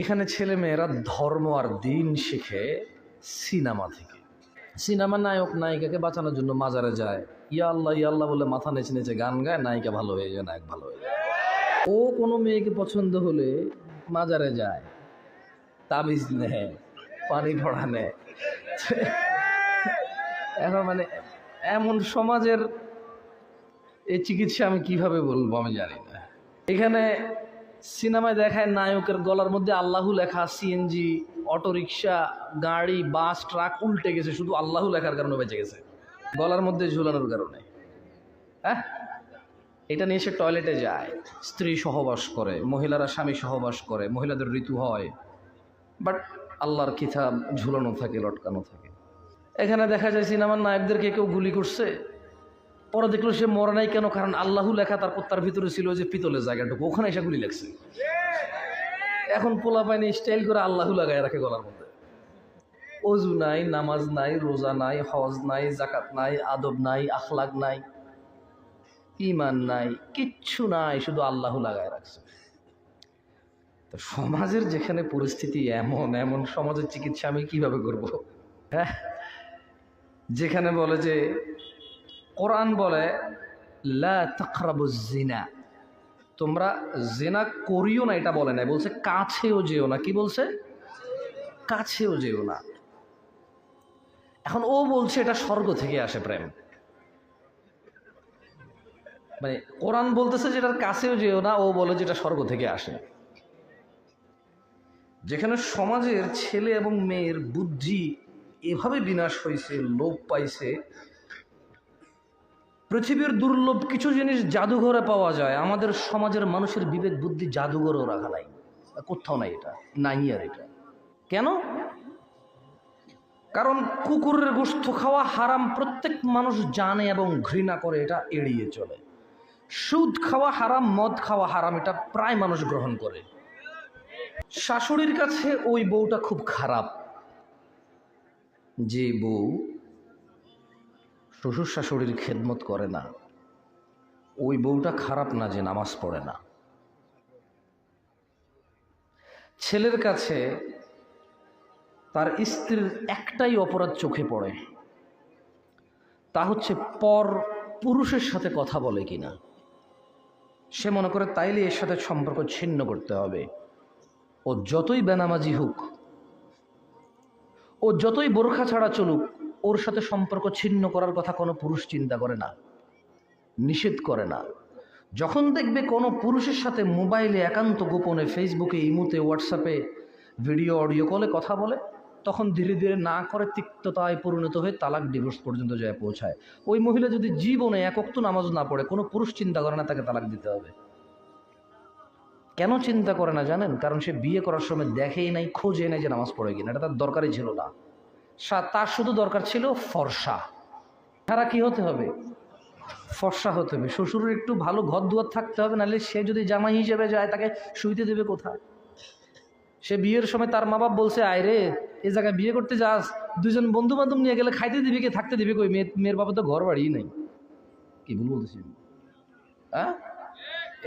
এখানে ছেলে মেয়েরা ধর্ম আর দিন শিখে সিনেমা থেকে। সিনেমা নায়ক নায়িকাকে বাঁচানোর জন্য মাজারে যায়, ইয়া আল্লাহ বলে মাথা নেচে নেচে গান গায়, নায়িকা ভালো হয়ে যায়, নায়ক ভালো হয়ে যায়। ও কোনো মেয়েকে পছন্দ হলে মাজারে যায়, তাবিজ নেয়, পানি ভরা নেয়। এখন মানে এমন সমাজের এই চিকিৎসা আমি কিভাবে বলবো আমি জানি না। এখানে সিনেমায় দেখায় নায়কের গলার মধ্যে আল্লাহু লেখা, সিএনজি, অটোরিকশা, গাড়ি, বাস, ট্রাক উল্টে গেছে শুধু আল্লাহু লেখার কারণে বেঁচে গেছে, গলার মধ্যে ঝুলানোর কারণে। হ্যাঁ, এটা নিয়ে সে টয়লেটে যায়, স্ত্রী সহবাস করে, মহিলারা স্বামী সহবাস করে, মহিলাদের ঋতু হয়, বাট আল্লাহর কিতাব ঝুলানো থাকে, লটকানো থাকে। এখানে দেখা যায় সিনেমার নায়কদেরকে কেউ গুলি করছে, পরে দেখলো সে মরে নাই কেন, কারণ আল্লাহু লেখা তারপর তার ভিতরে ছিল যে পিতলের জায়গাটুকু, ওখানে এসে গুলি লাগছে। এখন পোলা পায়নি স্টাইল করে আল্লাহু লাগায় রাখে গলার মধ্যে। অজু নাই, নামাজ নাই, রোজা নাই, হজ নাই, জাকাত নাই, আদব নাই, আখলাক নাই, ইমান নাই, কিচ্ছু নাই, শুধু আল্লাহু লাগায় রাখছে। তো সমাজের যেখানে পরিস্থিতি এমন, এমন সমাজের চিকিৎসা আমি কিভাবে করব? হ্যাঁ, যেখানে বলে যে কোরআন বলে লা তাকরাবুজ জিনা, তোমরা জিনা করিও না, এটা বলে নাই, বলছে কাছেও যেও না। কি বলছে? কাছেও যেও না। এখন ও বলছে এটা স্বর্গ থেকে আসে প্রেম, মানে কোরআন বলতেছে যেটার কাছেও যেও না, ও বলে যেটা স্বর্গ থেকে আসে। যেখানে সমাজের ছেলে এবং মেয়ের বুদ্ধি এভাবে বিনাশ হয়েছে, লোপ পাইছে। পৃথিবীর দুর্লভ কিছু জিনিস জাদুঘরে পাওয়া যায়, আমাদের সমাজের মানুষের বিবেক বুদ্ধি জাদুঘরেও রাখা নাই, কোথাও নাই, এটা নাই। আর এটা কেন? কারণ কুকুরের গোশত খাওয়া হারাম প্রত্যেক মানুষ জানে এবং ঘৃণা করে, এটা এড়িয়ে চলে। সুদ খাওয়া হারাম, মদ খাওয়া হারাম, এটা প্রায় মানুষ গ্রহণ করে। শাশুড়ির কাছে ওই বউটা খুব খারাপ, যে বউ শ্বশুর শাশুড়ির খেদমত করে না, ওই বউটা খারাপ না যে নামাজ পড়ে না। ছেলের কাছে তার স্ত্রীর একটাই অপরাধ চোখে পড়ে, তা হচ্ছে পর পুরুষের সাথে কথা বলে কিনা। সে মনে করে তাইলে এর সাথে সম্পর্ক ছিন্ন করতে হবে। ও যতই বেনামাজি হোক, ও যতই বোরখা ছাড়া চলুক, ওর সাথে সম্পর্ক ছিন্ন করার কথা কোনো পুরুষ চিন্তা করে না, নিষেধ করে না। যখন দেখবে কোনো পুরুষের সাথে মোবাইলে একান্ত গোপনে, ফেসবুকে, ইমুতে, হোয়াটসঅ্যাপে, ভিডিও অডিও কলে কথা বলে, তখন ধীরে ধীরে না করে তিক্ততায় পরিণত হয়ে তালাক, ডিভোর্স পর্যন্ত যায় পৌঁছায়। ওই মহিলা যদি জীবনে এক ওয়াক্ত নামাজ না পড়ে, কোনো পুরুষ চিন্তা করে না তাকে তালাক দিতে হবে। কেন চিন্তা করে না জানেন? কারণ সে বিয়ে করার সময় দেখেই নাই, খোঁজে নাই যে নামাজ পড়ে কিনা, এটা তার দরকারই ছিল না। তার শুধু দরকার ছিল ফর্সা। তারা কি হতে হবে? ফর্সা হতে হবে। শ্বশুরের একটু ভালো ঘর দুয়ার থাকতে হবে, নাহলে সে যদি জামাই হিসেবে যায় তাকে শুইতে দেবে কোথায়? সে বিয়ের সময় তার মা বাপ বলছে, আয় রে এই জায়গায় বিয়ে করতে যাস, দুজন বন্ধু বান্ধব নিয়ে গেলে খাইতে দিবি কে, থাকতে দিবি কই? মেয়ের বাবা তো ঘর বাড়ি নাই। কি ভুল বলতেছি? হ্যাঁ,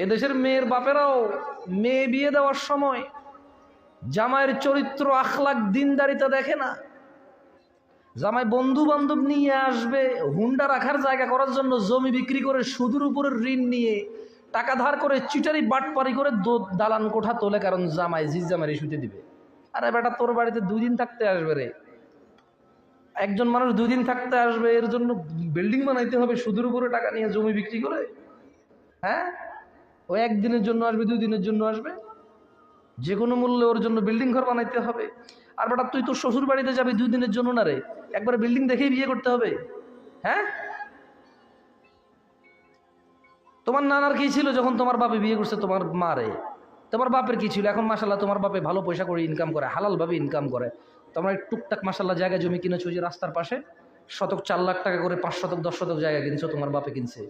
এদেশের মেয়ের বাপেরাও মেয়ে বিয়ে দেওয়ার সময় জামাইয়ের চরিত্র, আখলাক, দিনদারিতা দেখে না। জামাই বন্ধু বান্ধব নিয়ে আসবে, হুন্ডা রাখার জায়গা করার জন্য জমি বিক্রি করে, সুদের উপরে ঋণ নিয়ে, টাকা ধার করে, চিটারি বাটপারি করে দালান কোঠা তোলে, কারণ জামাই জামাই শুতে দিবে। আরে বেটা, তোর বাড়িতে 2 দিন থাকতে আসবে রে, একজন মানুষ 2 দিন থাকতে আসবে, এর জন্য বিল্ডিং বানাইতে হবে সুদের উপরে টাকা নিয়ে, জমি বিক্রি করে? হ্যাঁ, ও 1 দিনের জন্য আসবে, 2 দিনের জন্য আসবে, যে কোনো মূল্যে ওর জন্য বিল্ডিং ঘর বানাইতে হবে। আর বেটা, তুই তোর শ্বশুর বাড়িতে যাবি 2 দিনের জন্য না রে, একবারে বিল্ডিং দেখেই বিয়ে করতে হবে? হ্যাঁ, তোমার নানার কি ছিল যখন তোমার বাপে বিয়ে করছে তোমার মারে? তোমার বাপের কি ছিল? এখন মাশাল্লাহ তোমার বাপে ভালো পয়সা করে ইনকাম করে, হালালভাবে ইনকাম করে। তোমরা টুকটাক মাশাল্লাহ জায়গা জমি কিনেছো, যে রাস্তার পাশে শতক 4 লাখ টাকা করে 5 শতক 10 শতক জায়গা কিনছো, তোমার বাপে কিনছে।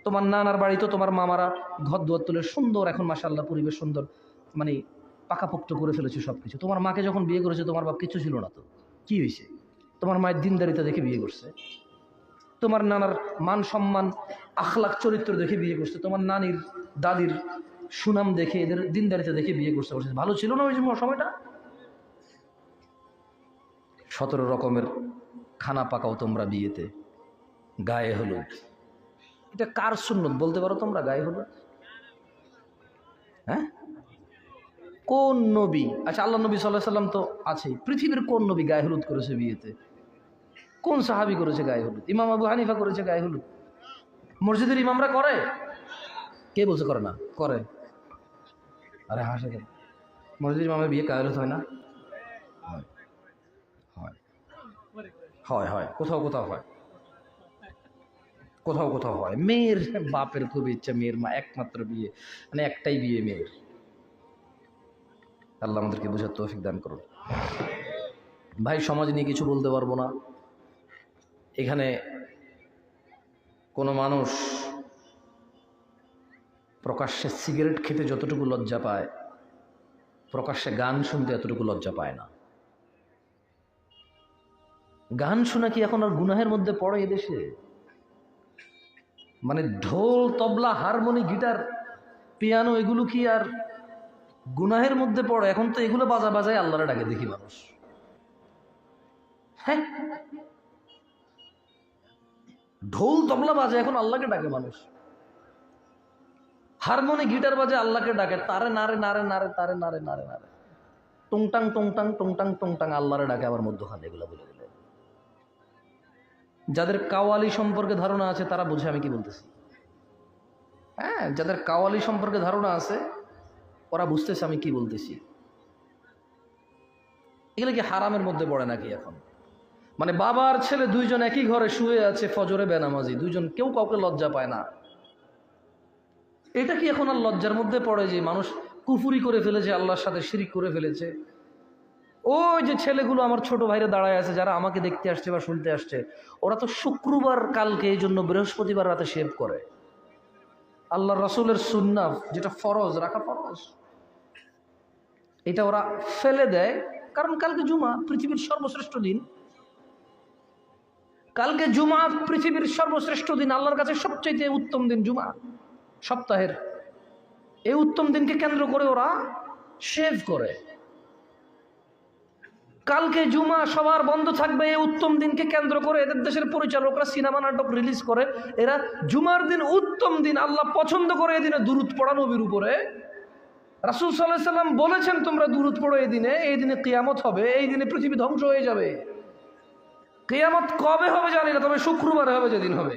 তোমার নানার বাড়ি তো তোমার মামারা ঘর দুয়ার তুলে সুন্দর, এখন মাশাল্লাহ পরিবেশ সুন্দর, মানে পাকাপোক্ত করে ফেলেছে সবকিছু। তোমার মাকে যখন বিয়ে করেছে তোমার বাপ কিছু ছিল না, তো কি হয়েছে? তোমার মায়ের দিনদারিতা দেখে বিয়ে করছে, তোমার নানার মান সম্মান, আখলাক, চরিত্র দেখে বিয়ে করছে, তোমার নানির, দাদির সুনাম দেখে, এদের দিনদারিতে দেখে বিয়ে করতে পারছে। ভালো ছিল না ওই সময়টা? 17 রকমের খানা পাকাও তোমরা বিয়েতে, গায়ে হলুদ। এটা কার সুন্নত বলতে পারো তোমরা? গায়ে হলুদ হ্যাঁ কোন নবী? আচ্ছা, আল্লাহ নবী সাল্লাল্লাহু আলাইহি সাল্লাম তো আছেই, পৃথিবীর কোন নবী গায়ে হলুদ করেছে বিয়েতে? কোন সাহাবী করেছে গায়ে হলুদ? ইমাম আবু হানিফা করেছে গায়ে হলুদ। মসজিদের ইমামরা করে? কে বলছে করে না? করে। আরে হাসে কেন? মসজিদের ইমামের বিয়ে গায়ে হলুদ হয় না? হয় হয় হয় হয়, কোথাও কোথাও হয়, কোথাও কোথাও হয়। মেয়ের বাপের খুব ইচ্ছা, মেয়ের মা একমাত্র বিয়ে, মানে একটাই বিয়ে মেয়ের। আল্লাহ আমাদেরকে বোঝার তৌফিক দান করুন। ভাই, সমাজ নিয়ে কিছু বলতে পারবো না। এখানে কোনো মানুষ প্রকাশ্যে সিগারেট খেতে যতটুকু লজ্জা পায়, প্রকাশ্যে গান শুনতে এতটুকু লজ্জা পায় না। গান শোনা কি এখন আর গুনাহের মধ্যে পড়ে এদেশে? মানে ঢোল, তবলা, হারমোনি, গিটার, পিয়ানো, এগুলো কি আর গুনাহের মধ্যে পড়ে? এখন তো এগুলো বাজায় আল্লাহরে ডাকে দেখি মানুষ। হ্যাঁ, ঢোল তবলা বাজে এখন আল্লাহকে ডাকে মানুষ, হারমোনি গিটার বাজে আল্লাহকে ডাকে, তারে নারে নারে নারে তারে নারে নারে নারে, টুংটাং টুংটাং টুংটাং টুংটাং আল্লাহরে ডাকে আবার মধ্যখানে এগুলো বলে দিলে। যাদের কাওয়ালি সম্পর্কে ধারণা আছে তারা বুঝে আমি কি বলতেছি। হ্যাঁ, যাদের কাওয়ালি সম্পর্কে ধারণা আছে ওরা বুঝতেছে আমি কি বলতেছি। এগুলো কি হারামের মধ্যে পড়ে নাকি এখন? মানে বাবার ছেলে দুইজন একই ঘরে শুয়ে আছে, ফজরে বেনামাজি দুইজন, কেউ কাউকে লজ্জা পায় না। এটা কি এখন আর লজ্জার মধ্যে পড়ে যে মানুষ কুফুরি করে ফেলেছে, আল্লাহর সাথে শিরিক করে ফেলেছে? ওই যে ছেলেগুলো আমার ছোট ভাইরা দাঁড়ায় আছে, যারা আমাকে দেখতে আসছে বা শুনতে আসছে, ওরা তো শুক্রবার কালকে এই জন্য বৃহস্পতিবার রাতে শেভ করে। আল্লাহ রসুলের সুন্নাহ যেটা ফরজ, রাখা ফরজ, এটা ওরা ফেলে দেয়। কারণ কালকে জুমা, পৃথিবীর সর্বশ্রেষ্ঠ দিন। কালকে জুমা পৃথিবীর সর্বশ্রেষ্ঠ দিন, আল্লাহর কাছে সবচেয়ে উত্তম দিন জুমা, সপ্তাহের এই উত্তম দিনকে কেন্দ্র করে ওরা শেভ করে। কালকে জুমা, সবার বন্ধ থাকবে, এই উত্তম দিনকে কেন্দ্র করে এদের দেশের পরিচালকরা সিনেমা নাটক রিলিজ করে। এরা জুমার দিন, উত্তম দিন, আল্লাহ পছন্দ করে এই দিনে দুরূদ পড়া নবীর উপরে। রাসূল সাল্লাল্লাহু আলাইহি সাল্লাম বলেছেন তোমরা দুরূদ পড়ো এই দিনে, এই দিনে কিয়ামত হবে, এই দিনে পৃথিবী ধ্বংস হয়ে যাবে। কিয়ামত কবে হবে জানি না, তবে শুক্রবারে হবে, যেদিন হবে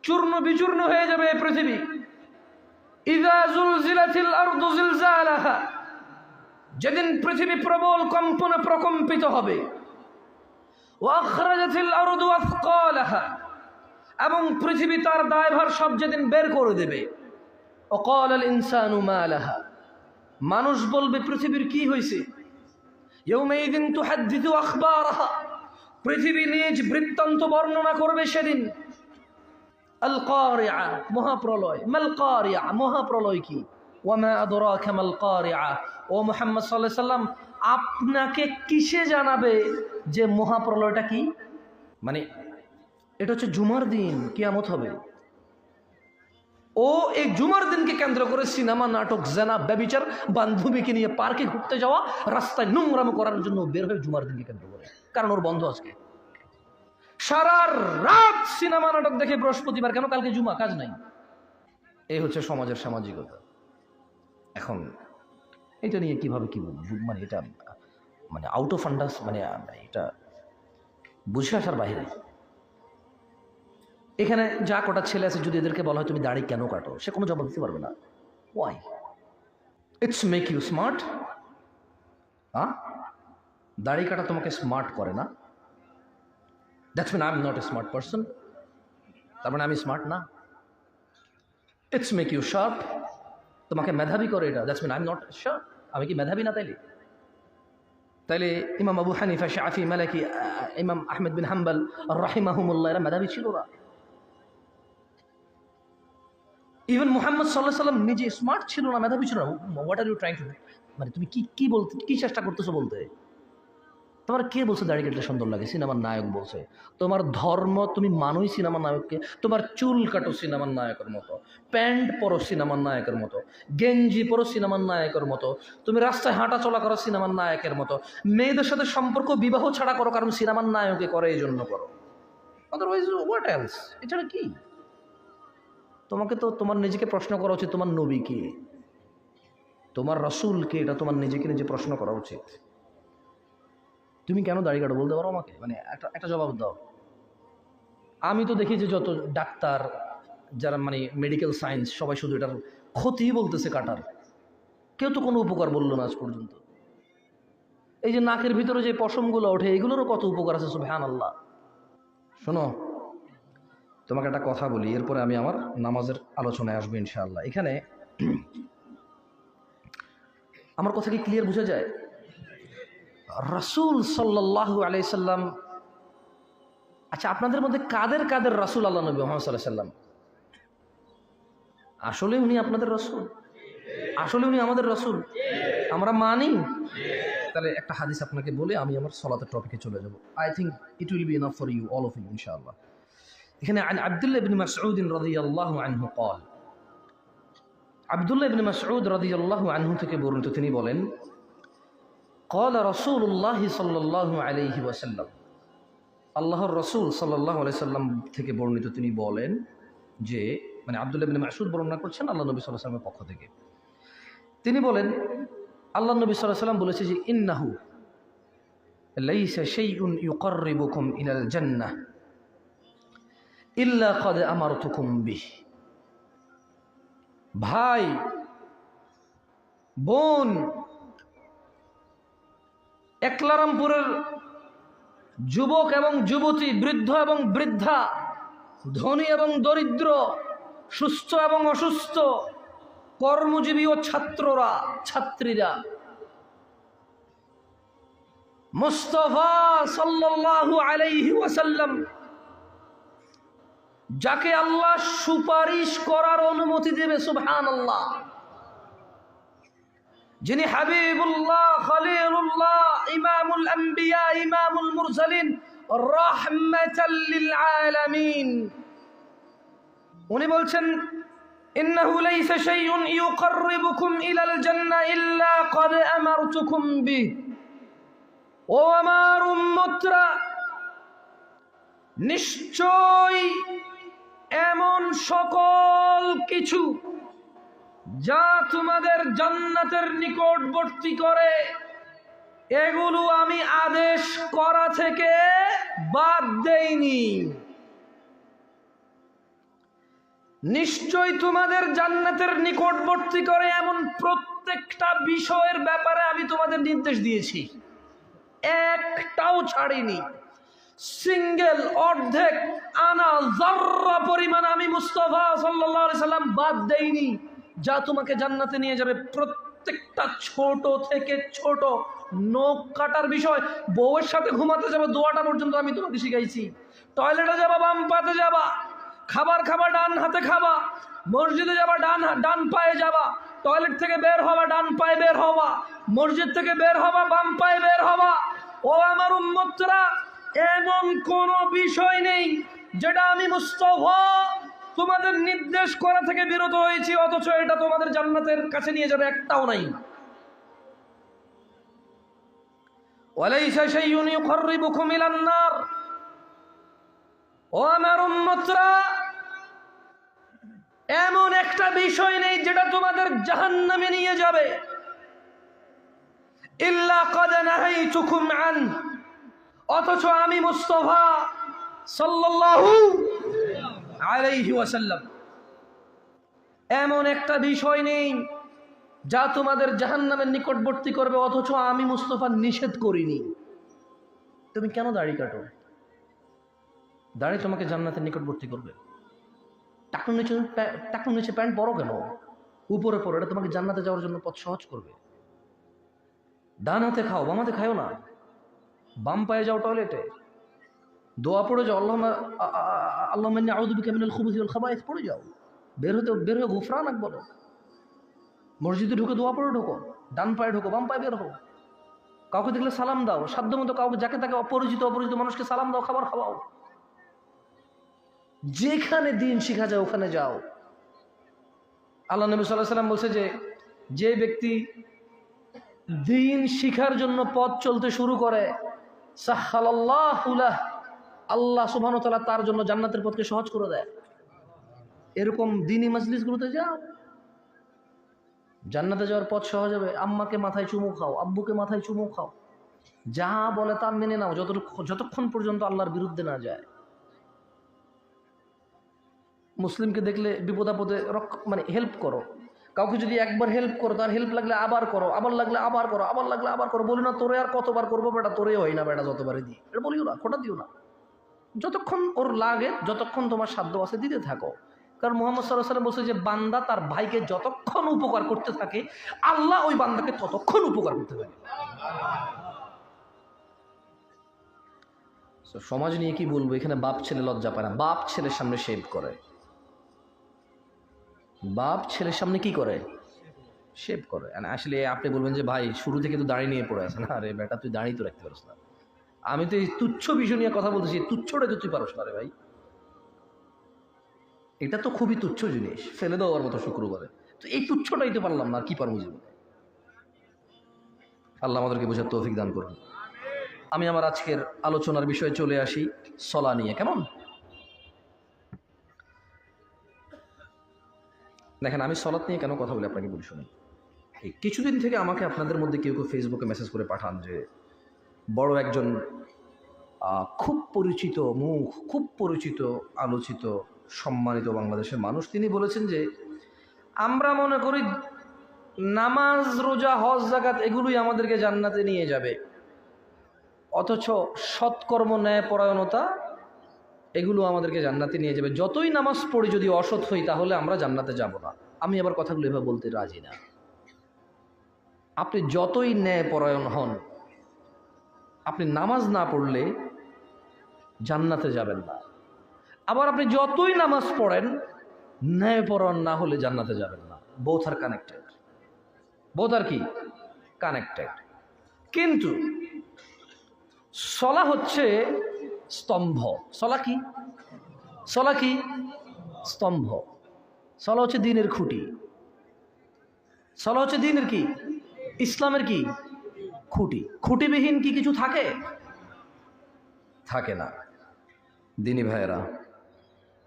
চূর্ণ বিচূর্ণ হয়ে যাবে এই পৃথিবী। ইযা যুলজিলাতিল আরদু জিলজালাহা, যেদিন পৃথিবী প্রবল কম্পনে প্রকম্পিত হবে। ওয়া আখরাজাতিল আরদু আথকালাহা, এবং পৃথিবী তার দায়ভার সব যেদিন বের করে দেবে। ওয়া ক্বালাল ইনসানু মা লাহা, মানুষ বলবে পৃথিবীর কি হয়েছে। ইয়াউমাইযিন তুহাদ্দিসু আখবারাহা, পৃথিবী নিজ বৃত্তান্ত বর্ণনা করবে সেদিন। আল কারিআ, মহাপ্রলয়। মাল কারিআ, মহাপ্রলয় কি? ওয়া মা আদরাকা মাল কারিআ, ও মুহাম্মদ সাল্লাল্লাহু আলাইহি সাল্লাম আপনাকে কিসে জানাবে যে মহাপ্রলয়টা কি? মানে এটা হচ্ছে জুমার দিন কিয়ামত হবে। ও এই জুমার দিনকে কেন্দ্র করে সিনেমা, নাটক, জেনা, ব্যভিচার, বান্ধবীকে নিয়ে পার্কে ঘুরতে যাওয়া, রাস্তায় নোংরাম করার জন্য বের হয়ে জুমার দিনকে কেন্দ্র করে, কারণ ওর বন্ধ আজকে। সারা রাত সিনেমা নাটক দেখে বৃহস্পতিবার, কেন? কালকে জুমা, কাজ নাই। এই হচ্ছে সমাজের সামাজিকতা। এখন এটা নিয়ে কিভাবে কি বলবো, মানে এটা মানে আউট অফ আন্ডার, মানে এটা বুঝে আসার বাইরে। এখানে যা কটা ছেলে আছে, যদি এদেরকে বলা হয় তুমি দাড়ি কেন কাটো, সে কোনো জবাব দিতে পারবে না। Why? It's make you smart. হ্যাঁ, দাড়ি কাটা তোমাকে স্মার্ট করে না। That's mean I am not a smart person, তার মানে আমি স্মার্ট না। ইটস মেক ইউ শার্প, তোমাকে মেধাবী করে এটা। That's mean I am not sharp, আমি কি মেধাবী না? তাইলে ইমাম আবু হানিফা, শাফি, মালিকি, ইমাম আহমেদ বিন হাম্বল রাহিমাহুমুল্লাহ, এরা মেধাবী ছিল না। ইভেন মুহাম্মদ সাল্লাল্লাহু আলাইহি সাল্লাম নিজে স্মার্ট ছিল না, মেধাবী ছিল না। What are you trying to, মানে তুমি কি বলতে, কি চেষ্টা করতেছো বলতে? তোমার কে বলছে দাড়ি কাটলে সুন্দর লাগে? সিনেমার নায়ক বলছে। তোমার ধর্ম, তুমি মানুষ সিনেমার নায়ককে, তোমার চুল কাটো সিনেমার নায়কের মতো, প্যান্ট পরো সিনেমার নায়কের মতো, গেঞ্জি পরো সিনেমার নায়কের মতো, তুমি রাস্তায় হাঁটা চলা করো সিনেমার নায়কের মতো, মেয়েদের সাথে সম্পর্ক বিবাহ ছাড়া করো কারণ সিনেমার নায়কে করে, এই জন্য করো। Otherwise what else? এছাড়া কি? তোমাকে তো তোমার নিজেকে প্রশ্ন করা উচিত, তোমার নবী কে, তোমার রাসূল কে, এটা তোমার নিজেকে নিজে প্রশ্ন করা উচিত। তুমি কেন দাড়ি কাটো বলতে পারো আমাকে? মানে একটা জবাব দাও। আমি তো দেখি যে যত ডাক্তার, যারা মানে মেডিকেল সায়েন্স, সবাই শুধু এটার ক্ষতি বলতেছে কাটার, কেউ তো কোনো উপকার বললো না আজ পর্যন্ত। এই যে নাকের ভিতরে যে পশমগুলো ওঠে, এগুলোরও কত উপকার আছে, সুবহানাল্লাহ। শোনো, তোমাকে একটা কথা বলি, এরপরে আমি আমার নামাজের আলোচনায় আসবো ইনশাআল্লাহ। এখানে আমার কথা কি ক্লিয়ার বোঝা যায়? রাসূল সাল্লাল্লাহু আলাইহি সাল্লাম, আচ্ছা আপনাদের মধ্যে কাদের কাদের রাসূল আল্লাহ নবী মুহাম্মদ সাল্লাল্লাহু আলাইহি সাল্লাম? আসলে উনি আপনাদের রাসূল? আসলে উনি আমাদের রাসূল? আমরা মানি? তাহলে একটা হাদিস আপনাকে বলে আমি আমার সালাতের টপিকে চলে যাব। I think it will be enough for you, all of you, ইনশাআল্লাহ। এখানে আন আব্দুল্লাহ ইবনে মাসউদ রাদিয়াল্লাহু আনহু قال, আব্দুল্লাহ ইবনে মাসউদ রাদিয়াল্লাহু আনহু থেকে বর্ণিত, তিনি বলেন قال রাসূলুল্লাহ সাল্লাল্লাহু আলাইহি ওয়াসাল্লাম, আল্লাহর রাসূল সাল্লাল্লাহু আলাইহি সাল্লাম থেকে বর্ণিত, তিনি বলেন যে, মানে আব্দুল্লাহ ইবনে মাসউদ বর্ণনা করছেন আল্লাহ নবী সাল্লাল্লাহু আলাইহি ওয়াসাল্লামের পক্ষ থেকে। তিনি বলেন, আল্লাহ নবী সাল্লাল্লাহু আলাইহি ওয়াসাল্লাম বলেছে যে, ইন্নাহু লাইসা শাইউন ইউকাররিবুকুম ইলাল জান্নাহ ইল্লা ক্বাদ আমারতুকুম বিহ। ভাই, বোন, একলারামপুরের যুবক এবং যুবতী, বৃদ্ধ এবং বৃদ্ধা, ধনী এবং দরিদ্র, সুস্থ এবং অসুস্থ, কর্মজীবী ও ছাত্ররা, ছাত্রীরা, মুস্তাফা সাল্লাল্লাহু আলাইহি ওয়াসাল্লাম যাকে আল্লাহ সুপারিশ করার অনুমতি দেবে, সুবহানাল্লাহ, যিনি হাবিবুল্লাহ, খলিলুল্লাহ, ইমামুল আম্বিয়া, ইমামুল মুরসালিন, রাহমাতাল লিল আলামিন, উনি বলছেন, ইন্নাহু লাইসা শাইউন ইউকাররিবুকুম ইলাল জান্নাহ ইল্লা ক্বাদ আমারতুকুম বিহ। ও আমার উম্মতরা, নিশ্চয় এমন সকল কিছু যা তোমাদের জান্নাতের নিকটবর্তী করে, এগুলো আমি আদেশ করা থেকে বাদ দেইনি। নিশ্চয় তোমাদের জান্নাতের নিকটবর্তী করে এমন প্রত্যেকটা বিষয়ের ব্যাপারে আমি তোমাদের নির্দেশ দিয়েছি, একটাও ছাড়িনি। সিঙ্গেল, অর্ধেক, আনা, যাররা পরিমাণ আমি মুস্তাফা সাল্লাল্লাহু আলাইহি সাল্লাম বাদ দেইনি, যা তোমাকে জান্নাতে নিয়ে যাবে। প্রত্যেকটা ছোট থেকে ছোট, নখ কাটার বিষয়, বউয়ের সাথে ঘুমাতে যাবে দোয়াটা পর্যন্ত আমি তোমাকে শিখাইছি। টয়লেটে যাবা বাম পাতে যাবা, খাবার খাবা ডান হাতে খাবা, মসজিদে যাবা ডান পায়ে যাবা, টয়লেট থেকে বের হবা ডান পায়ে বের হবা, মসজিদ থেকে বের হবা বাম পায়ে বের হবা। ও আমার উম্মতরা, এমন কোন বিষয় নেই যেটা আমি মুস্তাফা তোমাদের নির্দেশ করা থেকে বিরত হয়েছি অথচ এটা তোমাদের জান্নাতের কাছে নিয়ে যাবে, একটাও নাই। ওয়ালাইসা শাইউন ইউকাররিবুকুম ইলান নার। ও আমার উম্মতরা, এমন একটা বিষয় নেই যেটা তোমাদের জাহান্নামে নিয়ে যাবে, ইল্লা ক্বাদ নাহাইতুকুম আন, অথচ আমি মুস্তাফা সাল্লাল্লাহু আলাইহি ওয়াসাল্লাম এমন একটা বিষয় নেই যা তোমাদের জাহান্নামের নিকটবর্তী করবে অথচ আমি মুস্তাফা নিষেধ করিনি। তুমি কেন দাড়ি কাটো? দাড়ি তোমাকে জান্নাতের নিকটবর্তী করবে। টাকনুর নিচে প্যান্ট পরো কেন? উপরে পরো, এটা তোমাকে জান্নাতে যাওয়ার জন্য পথ সহজ করবে। ডান হাতে খাও, বাম হাতে খাও না, বাম পায়ে যাও টয়লেটে, দোয়া পড়ে যাও, আল্লাহুম্মা ইন্নী আউযু বিকা মিনাল খুবুসি ওয়াল খাবায়েস পড়ে যাও, বের হয়ে গুফরানাক বলো, মসজিদে ঢুকে দোয়া পড়ে ঢোকো, ডান পায়ে ঢোকো, বাম পায়ে বের হো, কাউকে দেখলে সালাম দাও, সাধ্যমতো কাউকে যাকে তাকে অপরিচিত মানুষকে সালাম দাও, খাবার খাওয়াও। যেখানে দিন শিখা যায় ওখানে যাও। আল্লাহ নবী সাল্লাল্লাহু আলাইহি ওয়াসাল্লাম বলছে যে ব্যক্তি দিন শিখার জন্য পথ চলতে শুরু করে, সাহহালাল্লাহু লাহ, আল্লাহ সুবহানাহু ওয়া তাআলা তার জন্য জান্নাতের পথকে সহজ করে দেয়। এরকম দ্বীনি মজলিসগুলোতে যাও, জান্নাতে যাওয়ার পথ সহজ হবে। আম্মাকে মাথায় চুমু খাও, আব্বুকে মাথায় চুমু খাও, যা বলে তা মেনে নাও, যতক্ষণ পর্যন্ত আল্লাহর বিরুদ্ধে না যায়। মুসলিমকে দেখলে বিপদ আপদে হেল্প করো। কাউকে যদি একবার হেল্প করো, তার হেল্প লাগলে আবার করো, আবার লাগলে আবার করো, আবার লাগলে আবার করো। বলি না তোরে আর কতবার করবো বেটা, তোরে হয় না বেটা, যতবারে দিই, এটা বলিও না, খোটা দিও না। যতক্ষণ ওর লাগে, যতক্ষণ তোমার সাধ্য আছে দিতে থাকো। কারণ মুহাম্মদ সাল্লাল্লাহু আলাইহি ওয়াসাল্লাম বলছে যে বান্দা তার ভাইকে যতক্ষণ উপকার করতে থাকে, আল্লাহ ওই বান্দাকে ততক্ষণ উপকার করতে থাকে। সমাজ নিয়ে কি বলবো, এখানে বাপ ছেলে লজ্জা পায় না। বাপ ছেলের সামনে শেভ করে, বাপ ছেলের সামনে কি করে, শেভ করে। আসলে আপনি বলবেন যে ভাই শুরু থেকে তো দাড়ি নিয়ে পড়ে আছে না। আরে বেটা তুই দাড়ি তো রাখতে পারছ না। আমি তো এই তুচ্ছ বিষয় নিয়ে কথা বলতেছি, তুচ্ছটা তো তুই পারস না রে ভাই। এটা তো খুবই তুচ্ছ জিনিস, ফেলে দেওয়ার মতো শুক্রবারে। তো এই তুচ্ছটাই তো পারলাম না, আর কি পারবো জীবনে। আল্লাহ আমাদেরকে বোঝার তৌফিক দান করুন। আমি আমার আজকের আলোচনার বিষয়ে চলে আসি, সলা নিয়ে। কেমন দেখেন, আমি সলাত নিয়ে কেন কথা বলি আপনাকে বলি শুনুন। কিছুদিন থেকে আমাকে আপনাদের মধ্যে কেউ কেউ ফেসবুকে মেসেজ করে পাঠান যে বড় একজন খুব পরিচিত মুখ, খুব পরিচিত, আলোচিত, সম্মানিত বাংলাদেশের মানুষ, তিনি বলেছেন যে আমরা মনে করি নামাজ, রোজা, হজ, যাকাত এগুলোই আমাদেরকে জান্নাতে নিয়ে যাবে, অথচ সৎকর্ম, ন্যায় পরায়ণতা এগুলো আমাদেরকে জান্নাতে নিয়ে যাবে। যতই নামাজ পড়ি যদি অসৎ হই তাহলে আমরা জান্নাতে যাব না। আমি আবার কথাগুলো এভাবে বলতে রাজি না। আপনি যতই ন্যায় পরায়ণ হন, আপনি নামাজ না পড়লে জান্নাতে যাবেন না। আবার আপনি যতই নামাজ পড়েন, ন্যায়পরায়ণ না হলে জান্নাতে যাবেন না। বোথ আর কানেক্টেড, বোথ আর কি কানেক্টেড। কিন্তু সলা হচ্ছে স্তম্ভ। সলা কি? সলা কি? স্তম্ভ। সলা হচ্ছে দ্বীনের খুঁটি। সলা হচ্ছে দ্বীনের কি? ইসলামের কি খুঁটি। খুঁটিবিহীন কি কিছু থাকে? থাকে না। দ্বীনী ভাইয়েরা,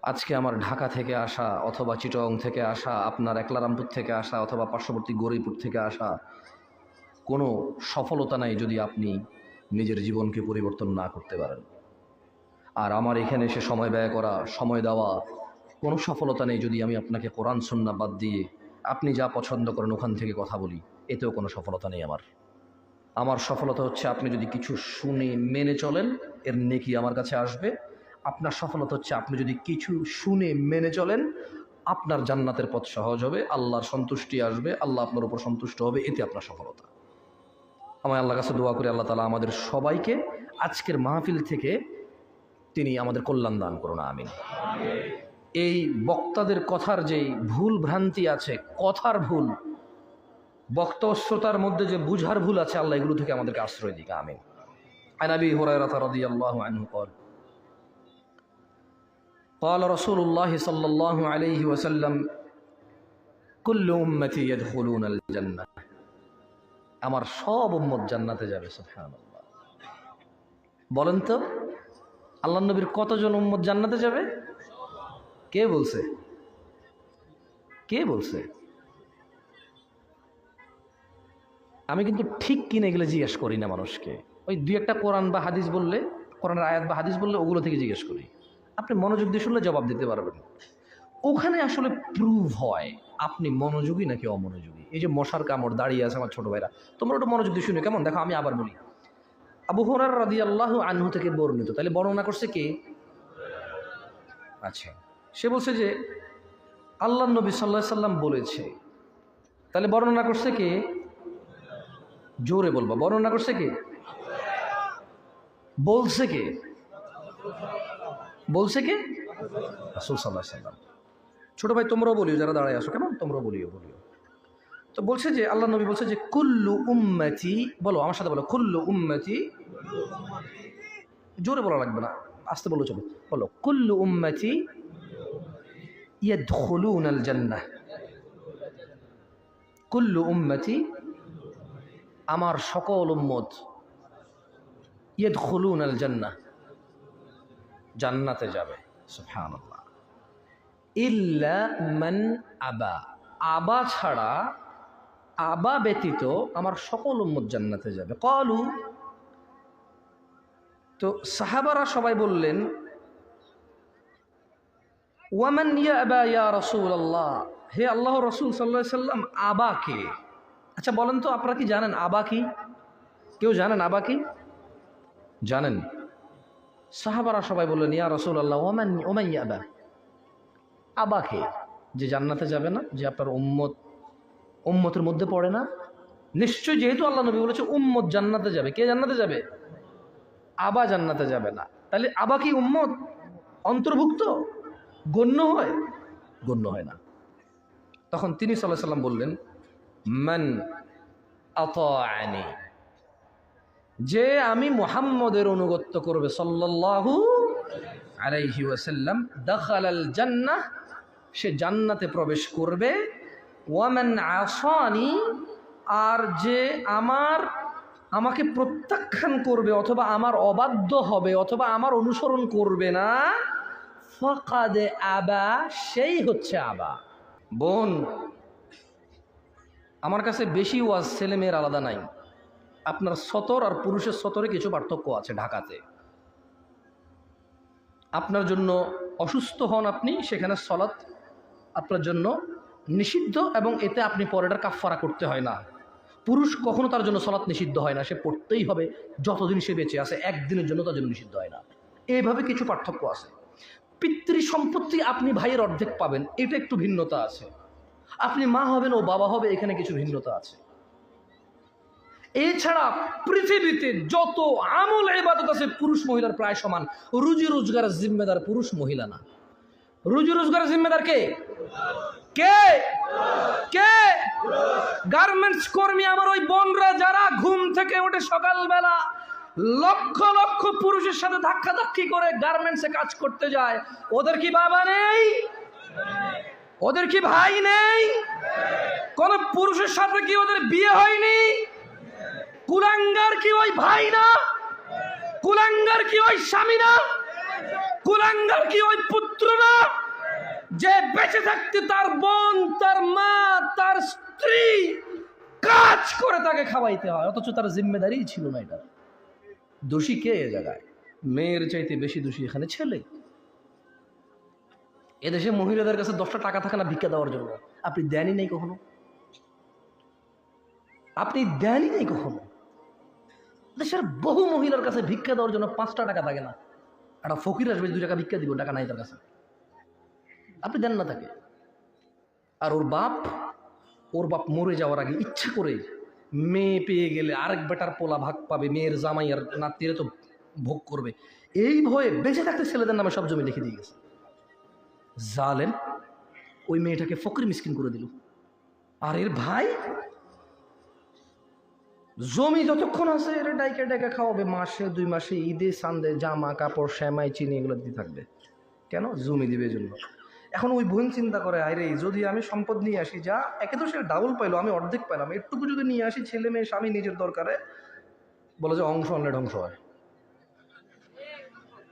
আজকে আমার ঢাকা থেকে আসা অথবা চিটগাং থেকে আসা, আপনার একলারামপুর থেকে আসা অথবা পার্শ্ববর্তী গৌরীপুর থেকে আসা কোনো সফলতা নাই যদি আপনি নিজের জীবনকে পরিবর্তন না করতে পারেন। আর আমার এখানে এসে সময় ব্যয় করা, সময় দেওয়া কোনো সফলতা নেই যদি আমি আপনাকে কোরআন সুন্নাহ বাদ দিয়ে আপনি যা পছন্দ করেন ওখান থেকে কথা বলি, এতেও কোনো সফলতা নেই আমার সফলতা হচ্ছে আপনি যদি কিছু শুনে মেনে চলেন, এর নেকি আমার কাছে আসবে। আপনার সফলতা হচ্ছে আপনি যদি কিছু শুনে মেনে চলেন, আপনার জান্নাতের পথ সহজ হবে, আল্লাহর সন্তুষ্টি আসবে, আল্লাহ আপনার উপর সন্তুষ্ট হবে, এতে আপনার সফলতা। আমি আল্লাহর কাছে দোয়া করি আল্লাহ তাআলা আমাদের সবাইকে আজকের মাহফিল থেকে তিনি আমাদের কল্যাণ দান করুন, আমিন। এই বক্তাদের কথার যে ভুল ভ্রান্তি আছে, কথার ভুল, বক্তা শ্রোতার মধ্যে যে বুঝার ভুল আছে, আল্লাহ এগুলো থেকে আমাদেরকে আশ্রয় দিক, আমিন। আন আবি হুরায়রা রাদিয়াল্লাহু আনহু قال قال رسول الله صلى الله عليه وسلم كل امتي يدخلون الجنه আমার সব উম্মত জান্নাতে যাবে। সুবহানাল্লাহ। বলেন তো আল্লাহর নবীর কতজন উম্মত জান্নাতে যাবে? কে বলছে? কে বলছে? আমি কিন্তু ঠিক কিনে গেলে জিজ্ঞেস করি না মানুষকে। ওই দুই একটা কোরআন বা হাদিস বললে, কোরআনের আয়াত বা হাদিস বললে ওগুলো থেকে জিজ্ঞেস করি। আপনি মনোযোগ দিয়ে শুনলে জবাব দিতে পারবেন। ওখানে আসলে প্রুভ হয় আপনি মনোযোগী নাকি অমনোযোগী। এই যে মশার কামড় দাঁড়িয়ে আছে আমার ছোট ভাইরা, তোমরা ওটা মনোযোগ দিয়ে শুনে কেমন দেখো। আমি আবার বলি, আবু হুরায়রা রাদিয়াল্লাহু আনহু থেকে বর্ণিত। তাহলে বর্ণনা করছে কে? আচ্ছা, সে বলছে যে আল্লাহর নবী সাল্লাল্লাহু আলাইহি সাল্লাম বলেছে। তাহলে বর্ণনা করছে কে? জোরে বলবা, বর্ণনা করছে কে? বলছে কে? বলছে কে? রাসূল সাল্লাল্লাহু আলাইহি সাল্লাম। ছোট ভাই তোমরাও বলিও, যারা দাঁড়ায় আসো, কেমন তোমরাও বলিও। তো বলছে যে আল্লাহ নবী বলছে যে কুল্লু উম্মতি, বলো আমার সাথে বলো, কুল্লু উম্মতি, জোরে বলা লাগবে না, আস্তে বলো, চলো বলো, কুল্লু উম্মতি ইয়াদখুলুনাল জান্নাহ, কুল্লু উম্মতি, আমার সকল উম্মত, ইয়াদখুলুনাল জান্নাহ, জান্নাতে যাবে। সুবহানাল্লাহ। ইল্লা মান আবা, আবা ছাড়া, আবা ব্যতীত আমার সকল উম্মত জান্নাতে যাবে। ক্বালু, তো সাহাবারা সবাই বললেন ওয়ামান ইয়াবা ইয়া রাসূলুল্লাহ, হে আল্লাহর রাসূল সাল্লাল্লাহু আলাইহি সাল্লাম, আবা কে? আচ্ছা বলেন তো, আপনারা কি জানেন আবা কি? কেউ জানেন আবা কি? জানেন? সাহাবারা সবাই বললেন ইয়া রাসূলুল্লাহ ওয়ামান ইয়াবা, আবা কে? যে জান্নাতে যাবে না, যে আপনার উম্মতের মধ্যে পড়ে না। নিশ্চয়ই, যেহেতু আল্লাহ নবী বলেছে উম্মত জান্নাতে যাবে, কে জান্নাতে যাবে? আবা জান্নাতে যাবে না। তাহলে আবা কি উম্মত অন্তর্ভুক্ত, গণ্য হয়? গণ্য হয় না। তখন তিনি সাল্লাল্লাহু আলাইহি সাল্লাম বললেন মান আতাআনি, যে আমি মুহাম্মদের অনুগত্য করবে সাল্লাল্লাহু আলাইহি ওয়াসাল্লাম, দাখালাল জান্নাহ, সে জান্নাতে প্রবেশ করবে। ওয়ামান আসানি, আর যে আমাকে প্রত্যাখ্যান করবে অথবা আমার অবাধ্য হবে অথবা আমার অনুসরণ করবে না, ফাকাদ আবা, সেই হচ্ছে আবা। বোন, আমার কাছে বেশি ওয়াজ ছেলে মেয়ের আলাদা নাই। আপনার সতর আর পুরুষের সতরে কিছু পার্থক্য আছে। ঢাকাতে আপনার জন্য অসুস্থ হন আপনি, সেখানে সলাৎ আপনার জন্য নিষিদ্ধ এবং এতে আপনি পরেটার কাফফারা করতে হয় না। পুরুষ কখনো তার জন্য সলাৎ নিষিদ্ধ হয় না, সে পড়তেই হবে যতদিন সে বেঁচে আছে, একদিনের জন্য তার জন্য নিষিদ্ধ হয় না। এইভাবে কিছু পার্থক্য আছে। পিতৃ সম্পত্তি আপনি ভাইয়ের অর্ধেক পাবেন, এটা একটু ভিন্নতা আছে। আপনি মা হবেন ও বাবা হবে, এখানে কিছু ভিন্নতা আছে। এছাড়া পৃথিবীতে যত আমল ইবাদত আছে পুরুষ মহিলার প্রায় সমান। রুজি রোজগারের জিম্মেদার পুরুষ, মহিলা না। রুজি রোজগারের জিম্মেদার কে? কে? কে? গার্মেন্টস কর্মী আমার ওই বোনরা যারা ঘুম থেকে ওঠে সকালবেলা লক্ষ লক্ষ পুরুষের সাথে ধাক্কাধাক্কি করে গার্মেন্টসে কাজ করতে যায়, ওদের কি বাবা নেই? ওদের কি ভাই নেই? কোন পুরুষের সাথে কি ওদের বিয়ে হয়নি? কুলাঙ্গার কি ওই ভাই না? কুলাঙ্গার কি ওই স্বামী না? কুলাঙ্গার কি ওই পুত্র না? যে বেঁচে থাকতে তার বোন, তার মা, তার স্ত্রী কাজ করে তাকে খাওয়াইতে হয়, অথচ তার জিম্মেদারি ছিল না। এটা দোষী কে এ জায়গায়? মেয়ের চাইতে বেশি দোষী এখানে ছেলে। এদেশে মহিলাদের কাছে 10টা টাকা থাকে না ভিক্ষা দেওয়ার জন্য? আপনি দেনই নেই কখনো? আপনি দেনই নেই কখনো? দেশের বহু মহিলার কাছে ভিক্ষা দেওয়ার জন্য 5টা টাকা থাকে না। একটা ফকির আসবে 2 টাকা ভিক্ষা দিব, টাকা নাই তার কাছে, আপনি দেন না তাকে। আর ওর বাপ মরে যাওয়ার আগে ইচ্ছা করে মেয়ে পেয়ে গেলে আরেক বেটার পোলা ভাগ পাবে, মেয়ের জামাই আর নাতিরে তো ভোগ করবে, এই ভয়ে বেঁচে থাকতে ছেলেদের নামে সব জমি লিখে দিয়ে গেছে। জালেম, ওই মেয়েটাকে ফকির মিসকিন করে দিল। আর এর ভাই জমি যতক্ষণ আছে এর ডাইকে ডাইকে খাওয়াবে, মাসে 2 মাসে ঈদে সান্দে জামা কাপড় সেমাই চিনি এগুলো দিতে থাকবে। কেন? জমি দিবে জন্য। এখন ওই বোন চিন্তা করে, আরে যদি আমি সম্পদ নিয়ে আসি, যা একে তো সে ডাবল পাইলো, আমি অর্ধেক পাইলাম, একটুকু যদি নিয়ে আসি, ছেলে মেয়ে স্বামী নিজের দরকারে, বলে যে অংশ আনলে ধ্বংস হয়।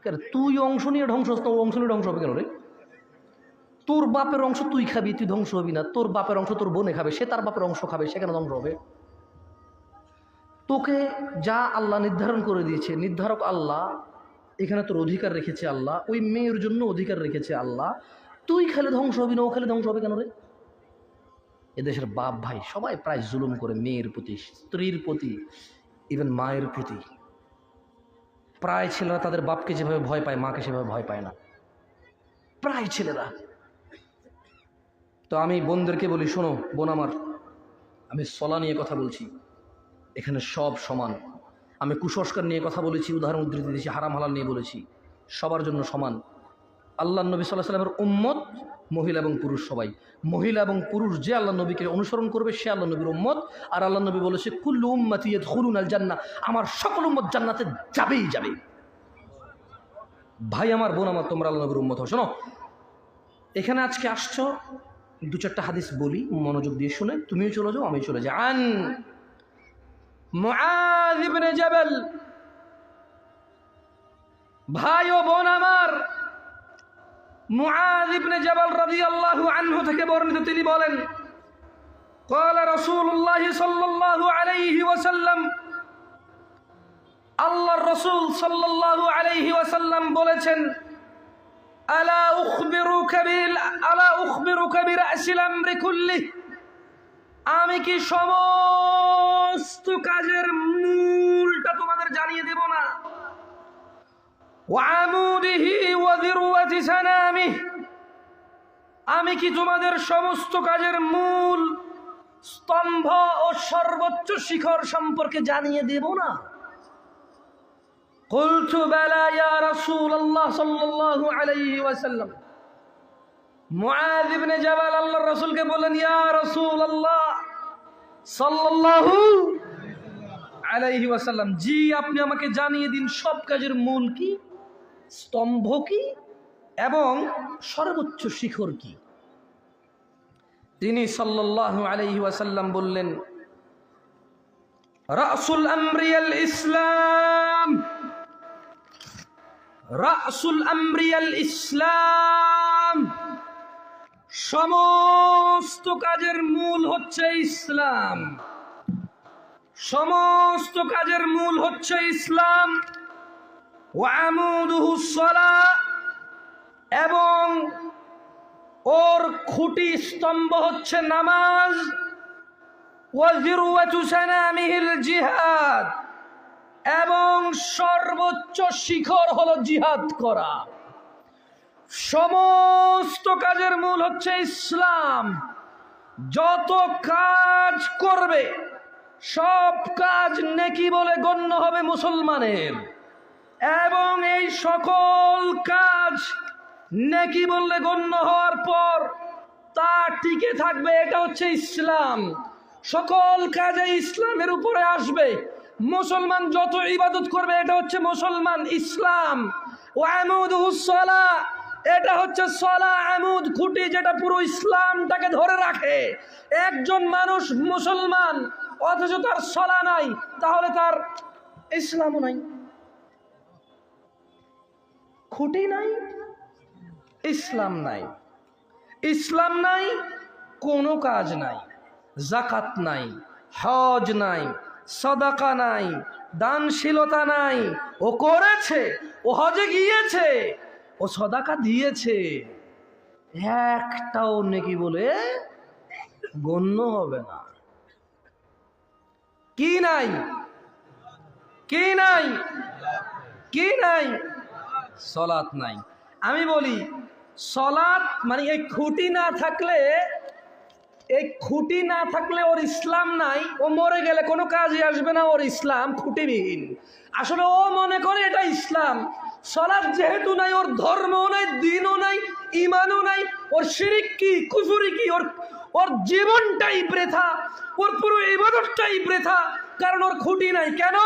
কেন তুই অংশ নিয়ে ধ্বংস, তোর অংশ নিয়ে ধ্বংস হবে কেন রে? তোর বাপের অংশ তুই খাবি, তুই ধ্বংস হবি না। তোর বাপের অংশ তোর বোনে খাবে, সে তার বাপের অংশ খাবে, সেখানে ধ্বংস হবে। তোকে যা আল্লাহ নির্ধারণ করে দিয়েছে, নির্ধারক আল্লাহ, এখানে তোর অধিকার রেখেছে আল্লাহ, ওই মেয়ের জন্য অধিকার রেখেছে আল্লাহ, তুই খেলে ধ্বংস হবি না, ও খেলে ধ্বংস হবে কেন রে? এদেশের বাপ ভাই সবাই প্রায় জুলুম করে মেয়ের প্রতি, স্ত্রীর প্রতি, ইভেন মায়ের প্রতি। প্রায় ছেলেরা তাদের বাপকে যেভাবে ভয় পায়, মাকে সেভাবে ভয় পায় না, প্রায় ছেলেরা। তো আমি বোনদেরকে বলি, শোনো বোন আমার, আমি সলা নিয়ে কথা বলছি, এখানে সব সমান। আমি কুসংস্কার নিয়ে কথা বলেছি, উদাহরণ উদ্ধৃতি দিয়েছি, হারাম হালাল নিয়ে বলেছি, সবার জন্য সমান। আল্লাহ নবী সাল্লাল্লাহু আলাইহি ওয়াসাল্লামের উম্মত মহিলা এবং পুরুষ সবাই। মহিলা এবং পুরুষ যে আল্লাহ নবীকে অনুসরণ করবে সে আল্লাহ নবীর উম্মত। আর আল্লাহ নবী বলেছে কুল্লু উম্মতি ইয়াদখুলুনাল জান্নাহ, আমার সকল উম্মত জান্নাতে যাবেই যাবে। ভাই আমার, বোন আমার, তোমরা আল্লাহ নবীর উম্মত হও। শোনো, এখানে আজকে আসছো, দু চারটা হাদিস বলি, মনোযোগ দিয়ে শুনে তুমিও চলে যাও, আমিও চলে যাই। আন মুআয ইবনে জাবাল, ভাই ও বোন আমার, মুআয ইবনে জাবাল রাদিয়াল্লাহু আনহু থেকে বর্ণিত, তিনি বলেন قال رسول الله صلى الله عليه وسلم, আল্লাহর রাসূল সাল্লাল্লাহু আলাইহি ওয়াসাল্লাম বলেছেন, আলা উখবিরুকা বিরাসিল আমরি কুল্লি, আমি কি সমস্ত কাজের মূলটা তোমাদের জানিয়ে দেব না? ওয়া আমুদিহি ওয়া যিরওয়াতি সানামিহি, আমি কি তোমাদের সমস্ত কাজের মূল, স্তম্ভ ও সর্বোচ্চ শিখর সম্পর্কে জানিয়ে দেব না? কুলতু বালা ইয়া রাসূলুল্লাহ সাল্লাল্লাহু আলাইহি ওয়াসাল্লাম। মুআয ইবনে জাবাল আল্লাহর রাসূলকে বললেন, ইয়া রাসূলুল্লাহ সাল্লাল্লাহু আলাইহি ওয়াসাল্লাম, জি আপনি আমাকে জানিয়ে দিন সব কাজের মূল কি, স্তম্ভ কি এবং সর্বোচ্চ শিখর কি। তিনি সাল্লাল্লাহু আলাইহি ওয়াসাল্লাম বললেন, রাসুল আমরি আল ইসলাম, রাসুল আমরি আল ইসলাম, সমস্ত কাজের মূল হচ্ছে ইসলাম, সমস্ত কাজের মূল হচ্ছে ইসলাম। ওয়া আমুদুহুস সালাহ, এবং ওর খুঁটি স্তম্ভ হচ্ছে নামাজ। ওয়া যিরওয়াতু সানামিহিল জিহাদ, এবং সর্বোচ্চ শিখর হলো জিহাদ করা। সমস্ত কাজের মূল হচ্ছে ইসলাম। যত কাজ করবে সব কাজ নেকি বলে গণ্য হবে মুসলমানের, এবং এই সকল কাজ নেকি বললে গণ্য হওয়ার পর তা টিকে থাকবে, এটা হচ্ছে ইসলাম। সকল কাজে ইসলামের উপরে আসবে। মুসলমান যত ইবাদত করবে এটা হচ্ছে মুসলমান, ইসলাম। ওয়া আমুদুহুস সালাহ, এটা হচ্ছে সালাহ, আমুদ খুঁটি, যেটা পুরো ইসলামটাকে ধরে রাখে। একজন মানুষ মুসলমান অথচ তার সালাহ নাই, তাহলে তার ইসলামও নাই। খুঁটি নাই, ইসলাম নাই, ইসলাম নাই, কোনো কাজ নাই। যাকাত নাই, হজ নাই, সাদাকা নাই, দানশীলতা নাই। ও করেছে, ও হজে গিয়েছে, ও সাদাকা দিয়েছে, একটাও নেকি বলে গণ্য হবে না। কি নাই, কি নাই, কি নাই? সালাত নাই। আমি বলি সালাত মানে এই খুঁটি না থাকলে, এই খুঁটি না থাকলে ওর ইসলাম নাই। ও মরে গেলে কোনো কাজে আসবে না, ওর ইসলাম খুঁটিবিহীন। আসলে ও মনে করে এটা ইসলাম। সালাত যেহেতু নাই, ওর ধর্মও নাই, দ্বীনও নাই, ঈমানও নাই। ওর শিরক কি, কুফরি কি, ওর জীবনটাই বৃথা, ওর পুরো ইবাদতটাই বৃথা, কারণ ওর খুঁটি নাই। কেন?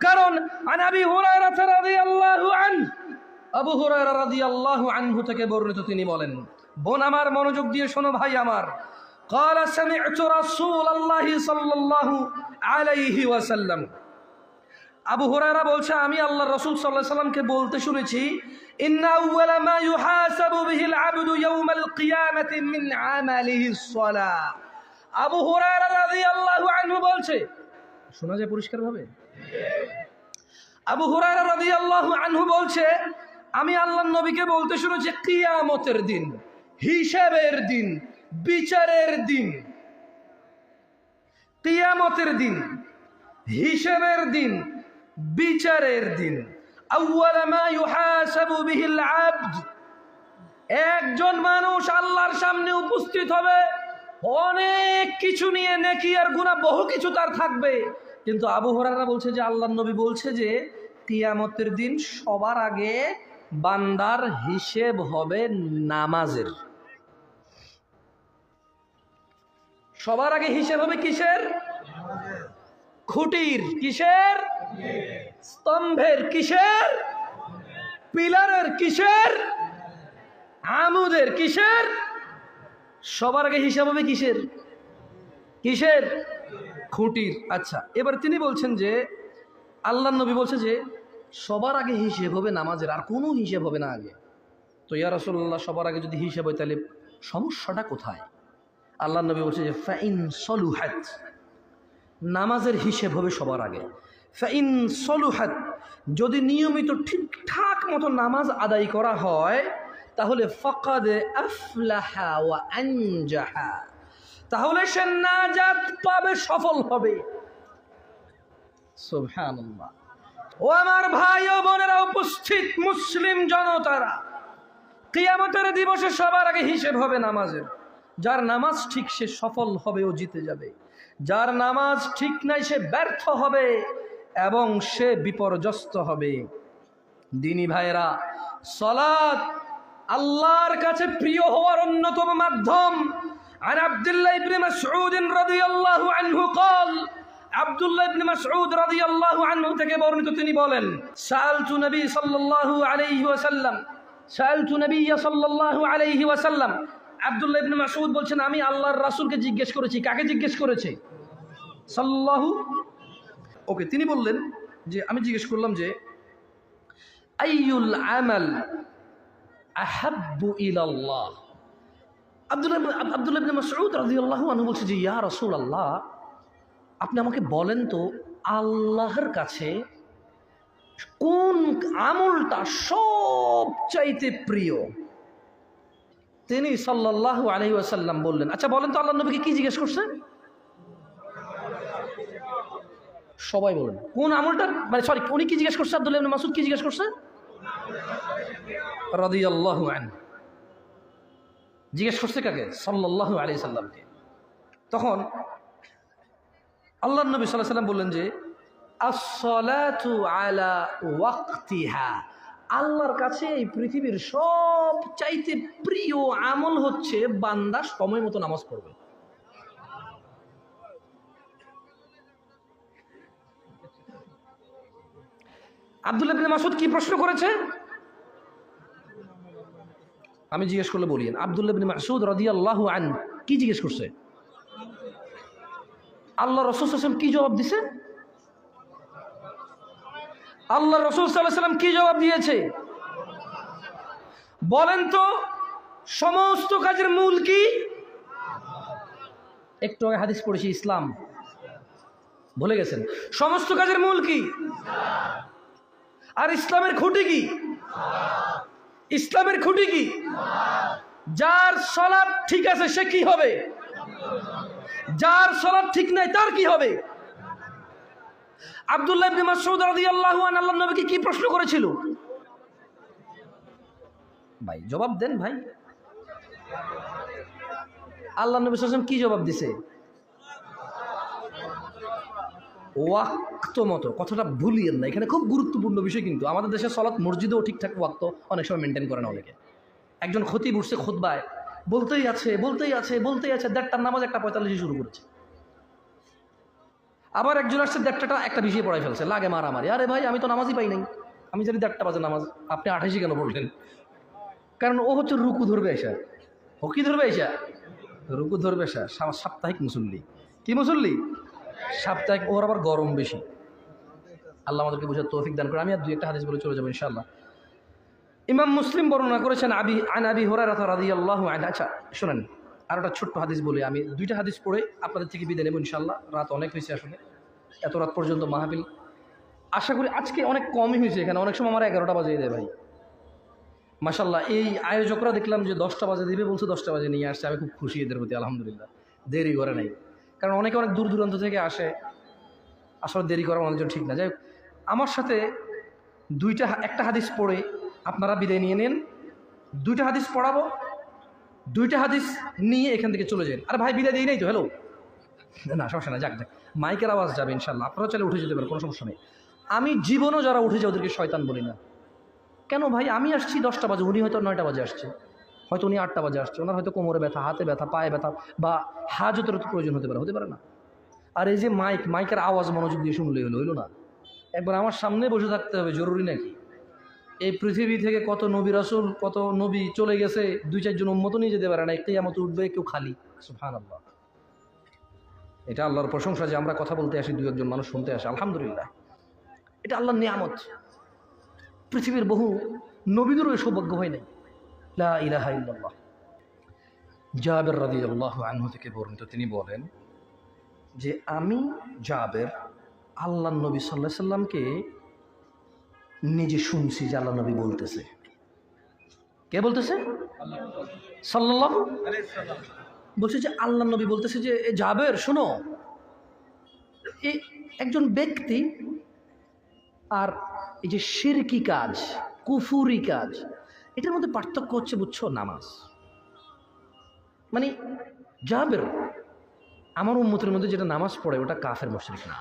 কারণ আন আবি হুরায়রা রাদিয়াল্লাহু আনহু, আবু হুরায়রা রাদিয়াল্লাহু আনহু থেকে বর্ণিত, তিনি বলেন, বোন আমার মনোযোগ দিয়ে শোনো, ভাই আমার, قال سمعت رسول الله صلى الله عليه وسلم, আবু হুরায়রা বলছে, আমি আল্লাহর রাসূল সাল্লাল্লাহু আলাইহি ওয়াসাল্লামকে বলতে শুনেছি, ইন্না আউওয়ালা মা ইউহাসাবু বিহিল আবদু ইয়াউমাল কিয়ামাতি মিন আমালিহিস সালাহ। আবু হুরায়রা রাদিয়াল্লাহু আনহু বলছে, শোনা যায় পরিষ্কার ভাবে? আবু হুরায়রা রাদিয়াল্লাহু আনহু বলছে, আমি আল্লাহর নবীকে বলতে শুনেছি, কিয়ামতের দিন, হিসাবের দিন, বিচারের দিন, কিয়ামতের দিন, হিসাবের দিন, বিচারের দিন। আউয়ালা মা ইউহাসাবু বিহিল আবদ, একজন মানুষ আল্লাহর সামনে উপস্থিত হবে, অনেক কিছু নিয়ে, নেকি আর গুনাহ বহু কিছু তার থাকবে। কিন্তু আবু হুরায়রা বলছে যে আল্লাহর নবী বলছে যে কিয়ামতের দিন সবার আগে বান্দার হিসেব হবে নামাজের। সবার আগে হিসেব হবে কিসের? খুঁটির। কিসের? স্তম্ভের। কিসের? পিলারের। কিসের? আমুদের। কিসের? সবার আগে হিসাব হবে কিসের? কিসের? খুঁটির। আচ্ছা, এবার তিনি বলছেন যে আল্লাহ নবী বলছে যে সবার আগে হিসেব হবে নামাজের, আর কোনো হিসেব হবে না আগে। তো ইয়া রাসূলুল্লাহ, সবার আগে যদি হিসেব হয় তাহলে সমস্যাটা কোথায়? আল্লাহ নবী বলছে যে ফাইন সলুহাত, নামাজের হিসেব হবে সবার আগে। ফাইন সলুহাত, যদি নিয়মিত ঠিকঠাক মতো নামাজ আদায় করা হয় তাহলে ফাকাদ আফলাহা ওয়া আনজাহা, তাহলে সে নাজাত পাবে, সফল হবে। সুবহানাল্লাহ। ও আমার ভাই ও বোনেরা, উপস্থিত মুসলিম জনতারা, কিয়ামতের দিবসে সবার আগে হিসেব হবে নামাজের। যার নামাজ ঠিক সে সফল হবে ও জিতে যাবে, যার নামাজ ঠিক নাই সে ব্যর্থ হবে এবং সে বিপর্যস্ত হবে। দিনী ভাইরা, সালাত আল্লাহর কাছে প্রিয় হওয়ার অন্যতম মাধ্যম। আন আব্দুল্লাহ ইবনে মাসউদ রাদিয়াল্লাহু আনহু قال, আব্দুল্লাহ ইবনে মাসউদ রাদিয়াল্লাহু আনহু থেকে বর্ণিত, তিনি বলেন সাআলতু নবী সাল্লাল্লাহু আলাইহি ওয়াসাল্লাম, সাআলতু নবী সাল্লাল্লাহু আলাইহি ওয়াসাল্লাম। আব্দুল্লাহ ইবনে মাসউদ বলছেন আমি আল্লাহর রাসূলকে জিজ্ঞেস করেছি। কাকে জিজ্ঞেস করেছে? সাল্লাল্লাহু। ওকে, তিনি বললেন যে আমি জিজ্ঞেস করলাম যে আইয়ুল আমাল আহাব্বু ইলাল্লাহ। আব্দুল্লাহ ইবনে মাসউদ রাদিয়াল্লাহু আনহু বলছে যে ইয়া রাসূলুল্লাহ, আপনি আমাকে বলেন তো আল্লাহর কাছে কোন আমলটা সবচাইতে প্রিয়? তিনি সাল্লাল্লাহু আলাইহি ওয়াসাল্লাম বললেন, আচ্ছা বলেন তো আল্লাহ নবীকে কি জিজ্ঞেস করছে? সবাই বলেন কোন আমলটা, মানে সরি, উনি কি জিজ্ঞেস করছে? আব্দুল্লাহ ইবনে মাসউদ কি জিজ্ঞেস করছে? রাদিয়াল্লাহু আনহু জিজ্ঞেস করছে কাকে? সাল্লাল্লাহু আলাইহি সাল্লামকে। তখন আল্লাহর নবী সাল্লাল্লাহু আলাইহি সাল্লাম বললেন যে আস-সালাতু আলা ওয়াক্তিহা, আল্লাহর কাছে এই পৃথিবীর সবচাইতে প্রিয় আমল হচ্ছে বান্দা সময় মতো নামাজ পড়বে। আব্দুল্লাহ ইবনে মাসউদ কি প্রশ্ন করেছে? আমি জিজ্ঞেস করলে বলিয়েন। আব্দুল্লাহ ইবনে মাসউদ রাদিয়াল্লাহু আনহু কি জিজ্ঞেস করছে? আল্লাহ রাসূল সাল্লাল্লাহু আলাইহি ওয়াসাল্লাম কি জবাব দিছে? আল্লাহ রাসূল সাল্লাল্লাহু আলাইহি ওয়াসাল্লাম কি জবাব দিয়েছে? বলেন তো সমস্ত কাজের মূল কি? একটু আগে হাদিস পড়েছি, ইসলাম। ভুলে গেছেন? সমস্ত কাজের মূল কি? আর ইসলামের খুঁটি কি? ইসলামের খুঁটি কি? যার সালাত ঠিক আছে সে কি হবে? যার সালাত ঠিক নাই তার কি হবে? আব্দুল্লাহ ইবনে মাসউদ রাদিয়াল্লাহু আনহু আল্লাহর নবীকে কি প্রশ্ন করেছিল? ভাই জবাব দেন ভাই। আল্লাহর নবী সাল্লাল্লাহু আলাইহি ওয়াসাল্লাম কি জবাব দিছে? ওয়াক্ত মতো। কথাটা ভুলিয়েন না, এখানে খুব গুরুত্বপূর্ণ বিষয়। কিন্তু আমাদের দেশে সালাত মসজিদেও ঠিকঠাক ওয়াক্ত অনেক সময় মেনটেন করে না অনেকে। একজন খতিব উঠছে খুতবায়, বলতেই আছে 1:30টার নামাজ 1:45 শুরু করেছে। আবার একজন আসছে 1:30টা 1:20 পড়াই ফেলছে, লাগে মারামারি। আরে ভাই আমি তো নামাজই পাই নাই, আমি জানি 1:30 বাজে নামাজ, আপনি 28 কেন বললেন? কারণ ও হচ্ছে রুকু ধরবে এসা। ও কি ধরবে এসা? রুকু ধরবে এসা। সাপ্তাহিক মুসল্লি। কি মুসল্লি? সাপ্তাহিক। ওর আবার গরম বেশি। আল্লাহ আমাদেরকে বুঝার তৌফিক দান করে। আমি আর 2-1টা হাদিস বলে চলে যাবো ইনশাআল্লাহ। ইমাম মুসলিম বর্ণনা করেছেন আন আবি হুরায়রা রাদিয়াল্লাহু আনহু। আচ্ছা শুনেন, আর একটা ছোট্ট হাদিস বলি। আমি 2টা হাদিস পড়ে আপনাদের থেকে বিদায় নেব ইনশাআল্লাহ। রাত অনেক হয়েছে, আসলে এত রাত পর্যন্ত মাহফিল আশা করি আজকে অনেক কমই হয়েছে। এখানে অনেক সময় আমার 11টা বাজিয়ে দেয় ভাই। মাশাআল্লাহ, এই আয়োজকরা দেখলাম যে 10টা বাজে দিবে বলছে, 10টা বাজে নিয়ে আসছে। আমি খুব খুশি এদের প্রতি, আলহামদুলিল্লাহ। দেরি করে নাই, কারণ অনেকে অনেক দূর দূরান্ত থেকে আসে, আসলে দেরি করা অনেকজন ঠিক না। যাই হোক, আমার সাথে একটা হাদিস পড়ে আপনারা বিদায় নিয়ে নেন। 2টা হাদিস পড়াবো, 2টা হাদিস নিয়ে এখান থেকে চলে যান। আর ভাই বিদায় দিই নাই তো? হ্যালো, না সমস্যা না, যাক মাইকের আওয়াজ যাবে ইনশাল্লাহ। আপনারা চাইলে উঠে যেতে পারেন, কোনো সমস্যা নেই। আমি জীবনও যারা উঠে যায় ওদেরকে শয়তান বলি না। কেন ভাই, আমি আসছি 10টা বাজে, উনি হয়তো 9টা বাজে আসছে, হয়তো উনি 8টা বাজে আসছে, ওনার হয়তো কোমরে ব্যথা, হাতে ব্যথা, পায়ে ব্যথা, বা হাজতের তো প্রয়োজন হতে পারে না? আর এই যে মাইকের আওয়াজ মনোযোগ দিয়ে শুনলেই হইলো না? একবার আমার সামনে বসে থাকতে হবে, জরুরি নাকি? এই পৃথিবী থেকে কত নবী রাসূল, কত নবী চলে গেছে, 2-4 জন উম্মত নিয়ে যেতে পারে না, কিয়ামত উঠবে কেউ খালি। সুবহানাল্লাহ। এটা আল্লাহর প্রশংসা যে আমরা কথা বলতে আসি, 2-1 জন মানুষ শুনতে আসে, আলহামদুলিল্লাহ। এটা আল্লাহর নিয়ামত। পৃথিবীর বহু নবীদেরও এই সৌভাগ্য হয় নাই। লা ইলাহা ইল্লাল্লাহ। জাবের রাদিয়াল্লাহু আনহু থেকে বর্ণিত, তিনি বলেন যে আমি জাবের আল্লাহর নবী সাল্লাল্লাহু আলাইহি সাল্লামকে নিজে শুনছি যে আল্লাহ নবী বলতেছে। কে বলতেছে? সাল্লাল্লাহু আলাইহি সাল্লাম বলছে যে আল্লাহ নবী বলতেছে যে এ জাবের শোনো, এই একজন ব্যক্তি আর এই যে শিরকি কাজ, কুফুরি কাজ, এটার মধ্যে পার্থক্য হচ্ছে, বুঝছো, নামাজ। মানে জাবের আমার উম্মতের মধ্যে যেটা নামাজ পড়ে ওটা কাফের মুশরিক না।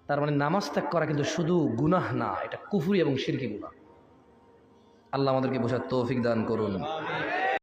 তার মানে নামাজ ত্যাগ করা কিন্তু শুধু গুনাহ না, এটা কুফরি এবং শিরকি গুনাহ। আল্লাহ আমাদেরকে বোঝার তৌফিক দান করুন।